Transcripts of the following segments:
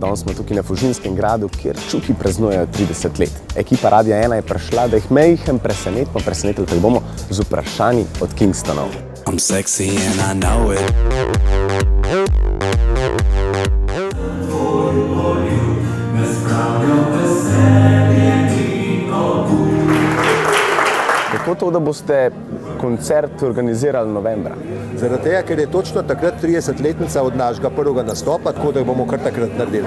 Danes smo tukaj na Fužinskem gradu, kjer Čuki praznujejo 30 let. Ekipa Radia 1 je prišla, da jih majhen presenetili, tako bomo z vprašanji od Kingstonov. I'm sexy and I know it. Kako to, da boste koncert organizirali novembra? Zaradi tega, ker je točno takrat 30-letnica od našega prvega nastopa, tako da jo bomo kar takrat naredili.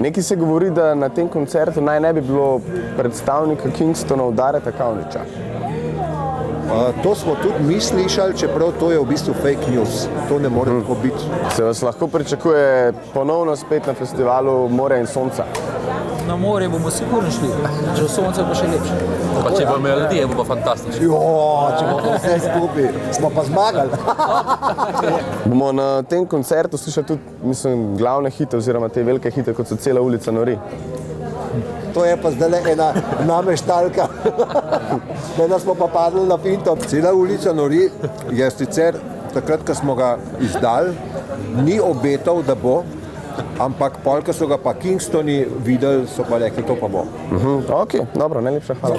Nekaj se govori, da na tem koncertu naj ne bi bilo predstavnika Kingstonov Dareta Kavniča. To smo tudi mi slišali, čeprav to je v bistvu fake news. To ne more tako biti. Se vas lahko pričakuje ponovno spet na festivalu Morja in sonca? Na morje bomo sigurno šli, če sonce bo še lepše. Pa če bo melodija, bo pa fantastično. Če bomo vse skupaj, smo pa zmagali. Bomo na tem koncertu slišali tudi, glavne hite oziroma te velike hite, kot so Cela ulica nori. To je pa zdaj ena nameštalka. Da smo pa padli na finto. Cela ulica nori je sicer takrat, ko smo ga izdali, ni obetal, da bo, ampak pol, ko so ga pa Kingstoni videli, so pa rekli, to pa bo. Ok, dobro, najlepša hvala.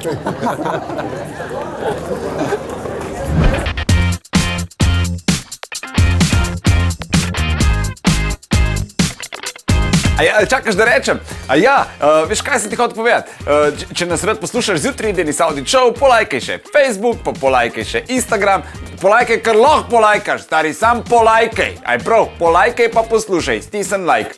Čakaš, da rečem? Veš, kaj sem ti hotel povedati? Če nas rad poslušaš zjutraj, Denis Audić Show, polajkaj še Facebook, pa polajkaj še Instagram, polajkaj, kar lahko polajkaš, stari, sam polajkaj. Aj prav, polajkaj pa poslušaj, stisni like.